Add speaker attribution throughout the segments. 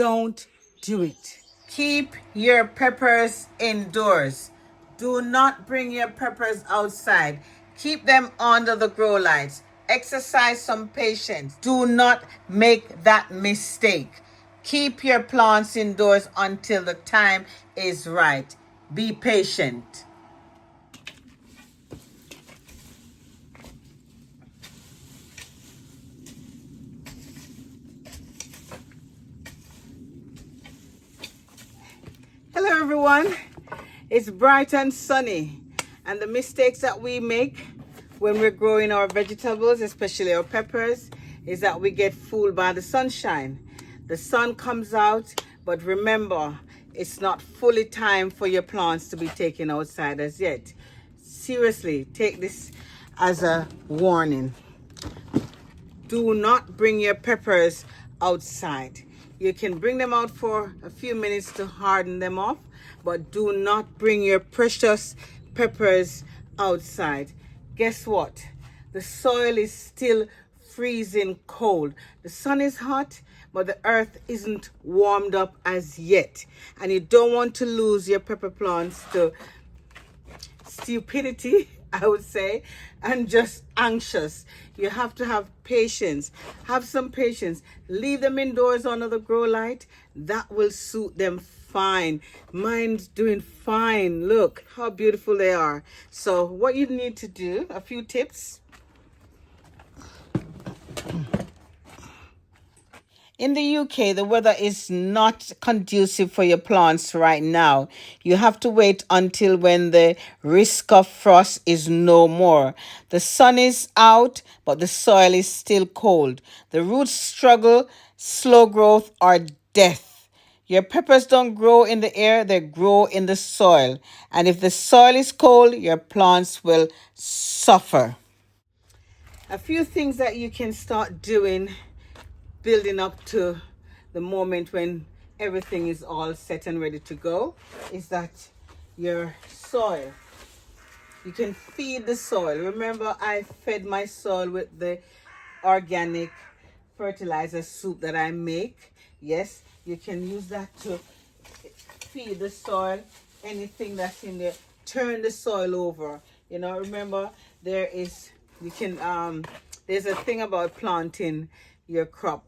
Speaker 1: don't do it. Keep your peppers indoors. Do not bring your peppers outside. Keep them under the grow lights. Exercise some patience. Do not make that mistake. Keep your plants indoors until the time is right. Be patient. Hello everyone, it's bright and sunny, and the mistakes that we make when we're growing our vegetables, especially our peppers, is that we get fooled by the sunshine. The sun comes out, but remember, it's not fully time for your plants to be taken outside as yet. Seriously, take this as a warning. Do not bring your peppers outside. You can bring them out for a few minutes to harden them off, but do not bring your precious peppers outside. Guess what? The soil is still freezing cold. The sun is hot, but the earth isn't warmed up as yet. And you don't want to lose your pepper plants to stupidity, I would say, and just anxious. You have to have patience. Have some patience. Leave them indoors under the grow light. That will suit them fine. Mine's doing fine. Look how beautiful they are. So what you need to do, a few tips. In the UK, the weather is not conducive for your plants right now. You have to wait until when the risk of frost is no more. The sun is out, but the soil is still cold. The roots struggle, slow growth, or death. Your peppers don't grow in the air, they grow in the soil. And if the soil is cold, your plants will suffer. A few things that you can start doing building up to the moment when everything is all set and ready to go is that your soil. You can feed the soil. Remember, I fed my soil with the organic fertilizer soup that I make. Yes, you can use that to feed the soil. Anything that's in there, turn the soil over. You know, remember there's a thing about planting your crop.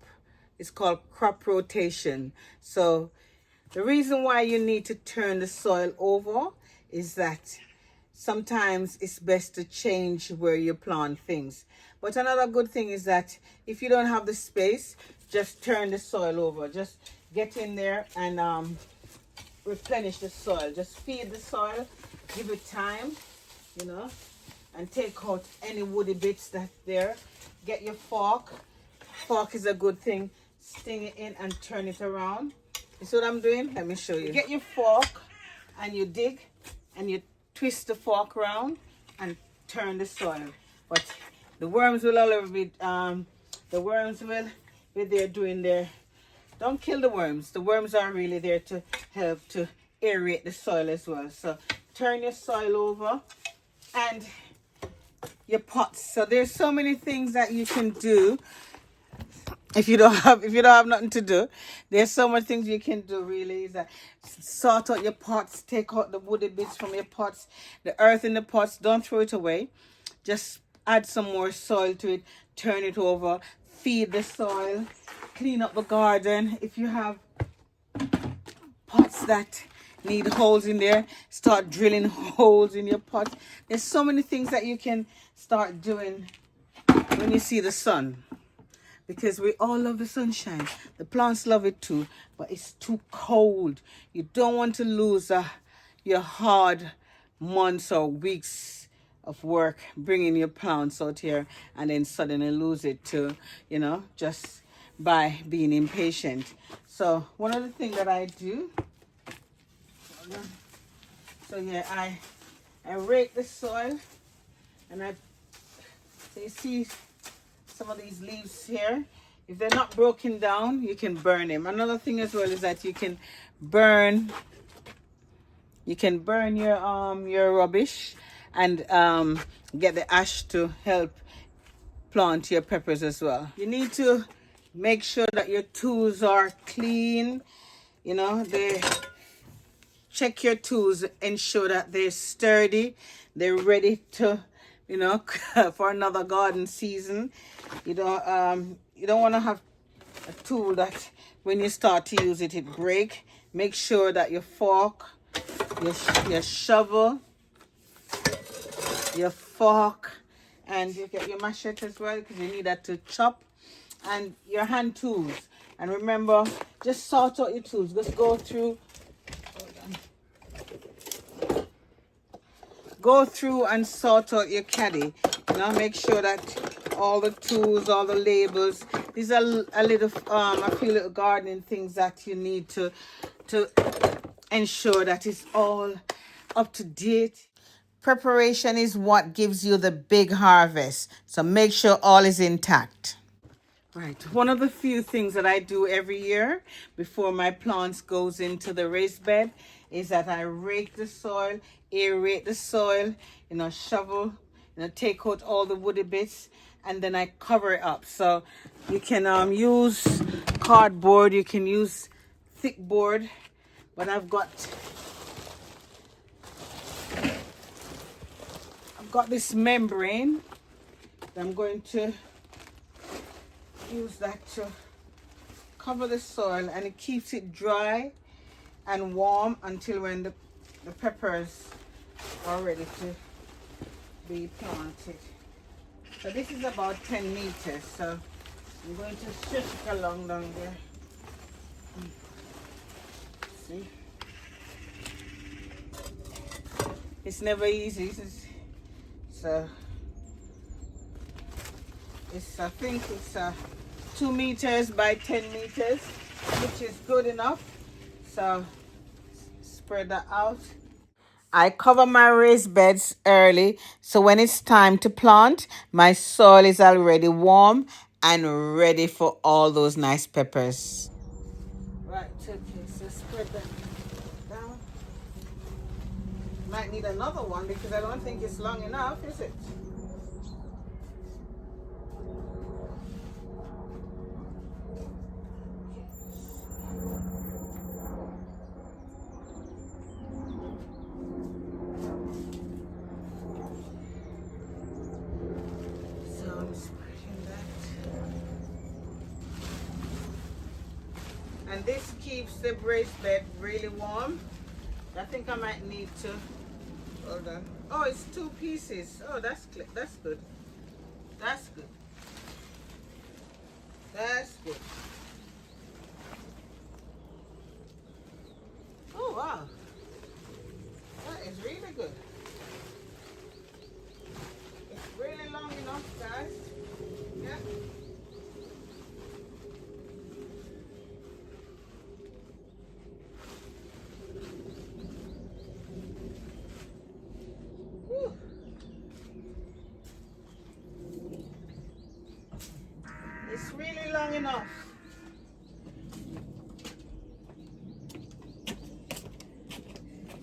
Speaker 1: It's called crop rotation. So the reason why you need to turn the soil over is that sometimes it's best to change where you plant things. But another good thing is that if you don't have the space, just turn the soil over. Just get in there and replenish the soil. Just feed the soil, give it time, you know, and take out any woody bits that's there. Get your fork. Fork is a good thing. Sting it in and turn it around. You see what I'm doing? Let me show you. You get your fork and you dig and you twist the fork around and turn the soil. But the worms will always be there doing their. Don't kill the worms. The worms are really there to help to aerate the soil as well. So turn your soil over and your pots. So there's so many things that you can do. If you don't have nothing to do, there's so much things you can do. Really, is that sort out your pots, take out the woody bits from your pots, the earth in the pots. Don't throw it away. Just add some more soil to it. Turn it over. Feed the soil. Clean up the garden. If you have pots that need holes in there, start drilling holes in your pot. There's so many things that you can start doing when you see the sun. Because we all love the sunshine. The plants love it too, but it's too cold. You don't want to lose your hard months or weeks of work bringing your plants out here and then suddenly lose it to, you know, just by being impatient. So one of the things that I do, so yeah, I rake the soil and so you see some of these leaves here, if they're not broken down, you can burn them. Another thing as well is that you can burn your rubbish and get the ash to help plant your peppers as well. You need to Make sure that your tools are clean. You know, check your tools, ensure that they're sturdy, they're ready to, you know, for another garden season. You don't want to have a tool that when you start to use it, it break. Make sure that your fork, your shovel, your fork, and you get your machete as well, because you need that to chop, and your hand tools. And remember, just sort out your tools. Just go through and sort out your caddy. You know, make sure that all the tools, all the labels, these are a little a few little gardening things that you need to ensure that it's all up to date. Preparation is what gives you the big harvest, so make sure all is intact. Right, one of the few things that I do every year before my plants goes into the raised bed is that I rake the soil, aerate the soil, you know, shovel, you know, take out all the woody bits, and then I cover it up. So you can use cardboard, you can use thick board, but I've got this membrane. I'm going to use that to cover the soil, and it keeps it dry and warm until when the peppers are ready to be planted. So this is about 10 meters, so I'm going to stretch it along down there. See, it's never easy. So I think it's 2 meters by 10 meters, which is good enough. So spread that out. I cover my raised beds early, so when it's time to plant, my soil is already warm and ready for all those nice peppers. Right, okay, so spread that down. Might need another one because I don't think it's long enough, is it? And this keeps the raised bed really warm. I think I might need to, hold on. Oh, it's 2 pieces. Oh, that's good. That's good. That's good. That's good. Oh, wow. That is really good. It's really long enough, guys. Yeah. Whew. It's really long enough.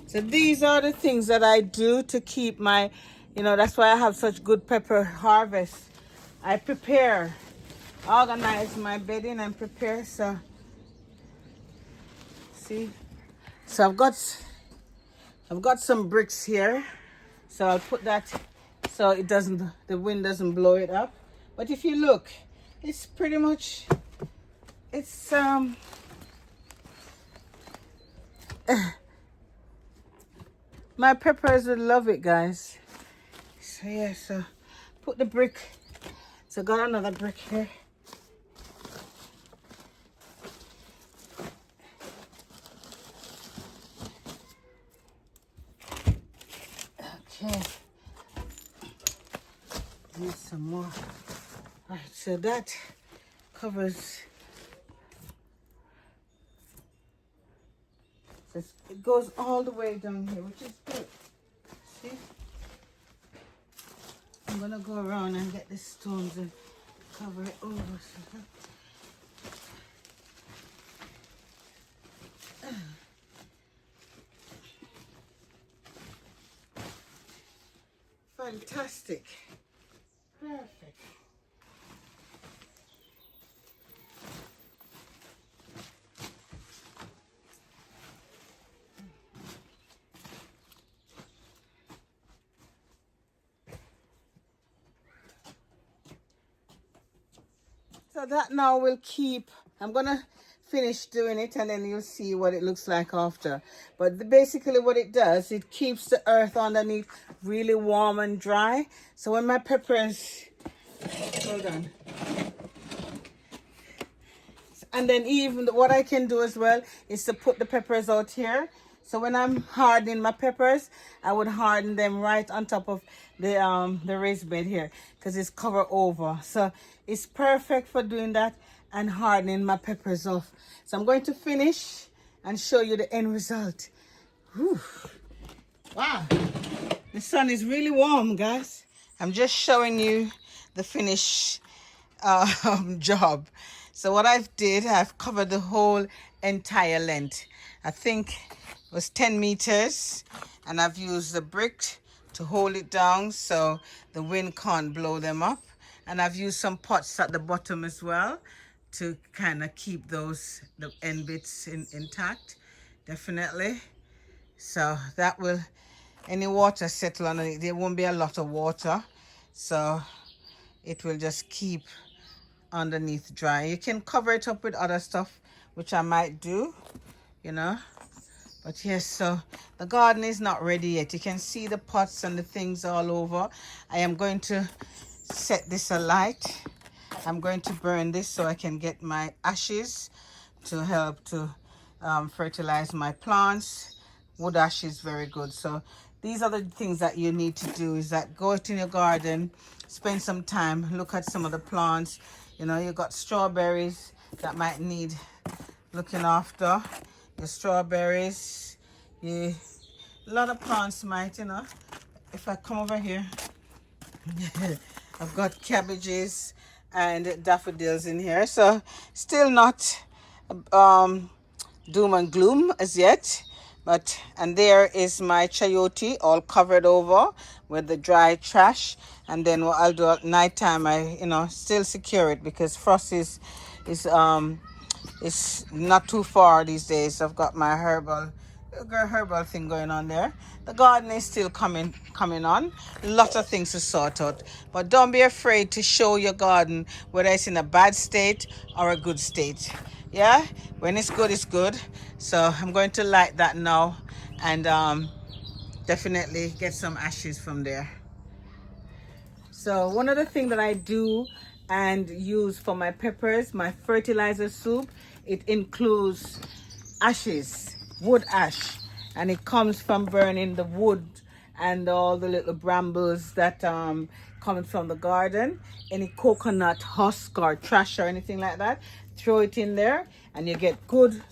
Speaker 1: So these are the things that I do to keep my, you know, that's why I have such good pepper harvest. I prepare, organize my bedding and prepare. So, see, so I've got some bricks here. So I'll put that so the wind doesn't blow it up. But if you look, it's pretty much, it's my peppers would love it, guys. So yeah, so put the brick. So got another brick here. Okay. Need some more. All right, so that covers. So it goes all the way down here, which is good. See? I'm gonna go around and get the stones and cover it over. Fantastic. Perfect. So that now will keep, I'm gonna finish doing it and then you'll see what it looks like after. But basically what it does, it keeps the earth underneath really warm and dry. So when my peppers, hold on. And then even what I can do as well is to put the peppers out here. So when I'm hardening my peppers, I would harden them right on top of the raised bed here because it's covered over. So it's perfect for doing that and hardening my peppers off. So I'm going to finish and show you the end result. Whew. Wow, the sun is really warm, guys. I'm just showing you the finished job. So what I've covered the whole entire length. I think it was 10 meters, and I've used the brick to hold it down so the wind can't blow them up. And I've used some pots at the bottom as well to kind of keep the end bits intact, definitely. So that will, any water settle on it, there won't be a lot of water. So it will just keep underneath dry. You can cover it up with other stuff, which I might do, you know. But yes, so the garden is not ready yet. You can see the pots and the things all over. I am going to set this alight. I'm going to burn this so I can get my ashes to help to fertilize my plants. Wood ash is very good. So these are the things that you need to do, is that go out in your garden, spend some time, look at some of the plants. You know, you got strawberries that might need looking after. Your strawberries, a lot of plants might, you know. If I come over here, I've got cabbages and daffodils in here. So still not doom and gloom as yet. But, and there is my chayote all covered over with the dry trash. And then what I'll do at nighttime, I, you know, still secure it because frost is not too far these days. I've got my herbal thing going on there. The garden is still coming on. Lots of things to sort out. But don't be afraid to show your garden whether it's in a bad state or a good state. Yeah, when it's good, it's good. So I'm going to light that now and definitely get some ashes from there. So one other thing that I do and use for my peppers, my fertilizer soup, it includes ashes, wood ash, and it comes from burning the wood and all the little brambles that come from the garden. Any coconut husk or trash or anything like that, throw it in there and you get good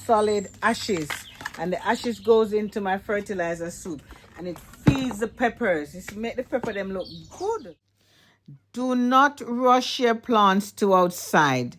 Speaker 1: solid ashes, and the ashes goes into my fertilizer soup and it feeds the peppers. It's make the pepper them look good. Do not rush your plants to outside.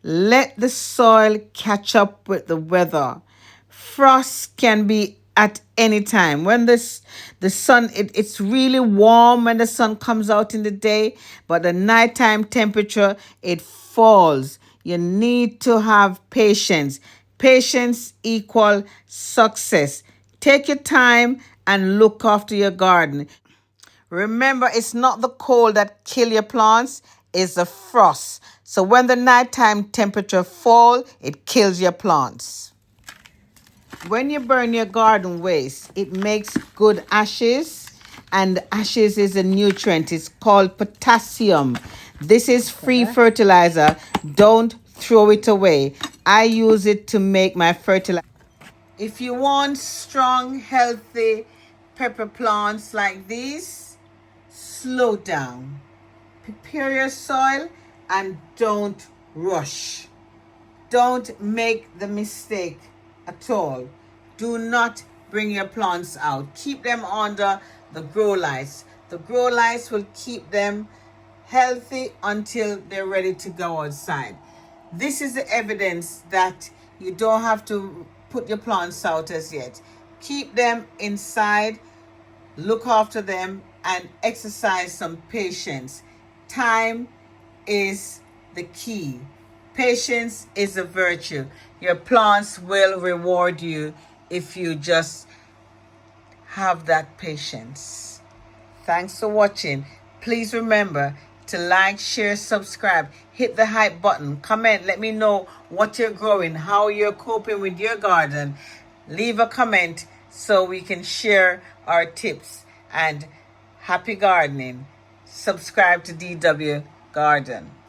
Speaker 1: Let the soil catch up with the weather. Frost can be at any time. When the sun, it's really warm when the sun comes out in the day, but the nighttime temperature, it falls. You need to have patience. Patience equal success. Take your time and look after your garden. Remember, it's not the cold that kill your plants, it's the frost. So when the nighttime temperature fall, it kills your plants. When you burn your garden waste, it makes good ashes, and ashes is a nutrient. It's called potassium. This is free fertilizer. Don't throw it away. I use it to make my fertilizer. If you want strong, healthy pepper plants like these, slow down. Prepare your soil and don't rush. Don't make the mistake at all. Do not bring your plants out. Keep them under the grow lights. The grow lights will keep them healthy until they're ready to go outside. This is the evidence that you don't have to put your plants out as yet. Keep them inside, look after them, and exercise some patience. Time is the key. Patience is a virtue. Your plants will reward you if you just have that patience. Thanks for watching. Please remember to like, share, subscribe. Hit the hype button. Comment. Let me know what you're growing, how you're coping with your garden. Leave a comment so we can share our tips. And happy gardening. Subscribe to DW Garden.